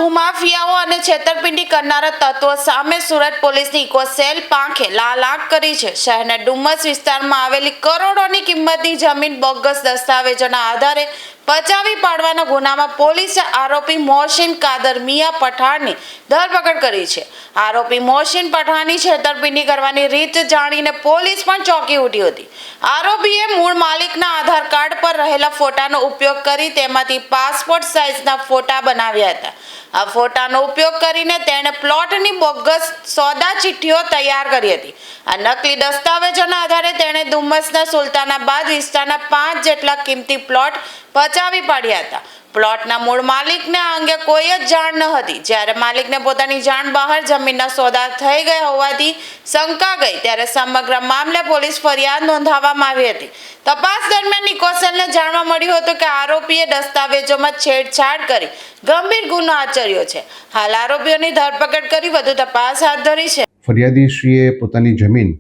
ભૂમાફિયાઓ અને છેતરપિંડી કરનારા તત્વો સામે સુરત પોલીસની ઇકો સેલ પાંખે લાલ આંખ કરી છે। શહેરના ડુમ્મસ વિસ્તારમાં આવેલી કરોડોની કિંમતની જમીન બોગસ દસ્તાવેજોના આધારે પચાવી પાડવાના ગુનામાં પોલીસે આરોપી મોહસિન કાદર મિયા પઠાણની ધરપકડ કરી છે। આરોપી મોહસિન પઠાણની છેતરપિંડી કરવાની રીત જાણીને પોલીસ પણ ચોંકી ઉઠી હતી। આરોપીએ મૂળ માલિકના આધાર કાર્ડ પર રહેલા ફોટાનો ઉપયોગ કરી તેમાંથી પાસપોર્ટ સાઇઝના ફોટા બનાવ્યા હતા। આ ફોટાનો ઉપયોગ કરીને તેણે પ્લોટની બોગસ સોદા ચિઠ્ઠીઓ તૈયાર કરી હતી। આ નકલી દસ્તાવેજોના આધારે તેણે ડુમ્મસના સુલતાનાબાદ વિસ્તારના 5 જેટલા કિંમતી પ્લોટ પચાવી પાડ્યા હતા। પ્લોટના મૂળ માલિકને આ અંગે કોઈ જ જાણ ન હતી। જ્યારે માલિકને પોતાની જાણ બહાર જમીનના સોદા થઈ ગયા હોવાથી શંકા ગઈ ત્યારે સમગ્ર મામલે પોલીસ ફરિયાદ નોંધાવવામાં આવી હતી। તપાસ દરમિયાન ઇકોસેલને જાણવા મળ્યું હતું કે આરોપીએ દસ્તાવેજોમાં છેડછાડ કરી ગંભીર ગુનો આચર્યો છે। હાલ આરોપીઓની ધરપકડ કરી વધુ તપાસ હાથ ધરી છે। ફરિયાદીશ્રીએ પોતાની જમીન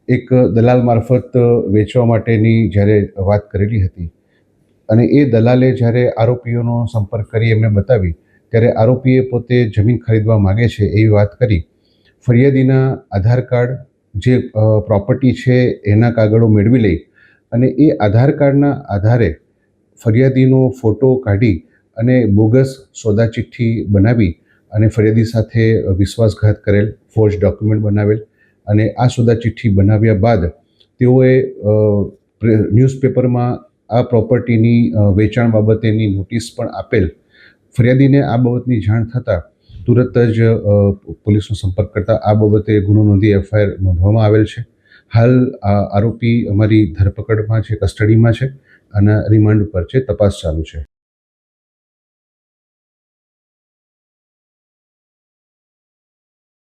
એક દલાલ મારફત વેચવા માટેની જ્યારે વાત કરેલી હતી અને એ દલાલે જ્યારે આરોપીઓનો સંપર્ક કરી એમને બતાવી ત્યારે આરોપીએ પોતે જમીન ખરીદવા માગે છે એવી વાત કરી ફરિયાદીના આધાર કાર્ડ જે પ્રોપર્ટી છે એના કાગળો મેળવી લઈ અને એ આધાર કાર્ડના આધારે ફરિયાદીનો ફોટો કાઢી અને બોગસ સોદા ચિઠ્ઠી બનાવી અને ફરિયાદી સાથે વિશ્વાસઘાત કરેલ, ફોર્જ ડોક્યુમેન્ટ બનાવેલ અને આ સોદા ચિઠ્ઠી બનાવ્યા બાદ તેઓએ ન્યૂઝપેપરમાં આ પ્રોપર્ટીની વેચાણ બાબતેની નોટિસ પણ આપેલ। ફરિયાદીને આ બાબતની જાણ થતાં તુરત જ પોલીસનો સંપર્ક કરતાં આ બાબતે ગુનો નોંધી એફઆઈઆર નોંધવામાં આવેલ છે। હાલ આરોપી અમારી ધરપકડમાં છે, કસ્ટડીમાં છે અને રિમાન્ડ પર છે, તપાસ ચાલુ છે।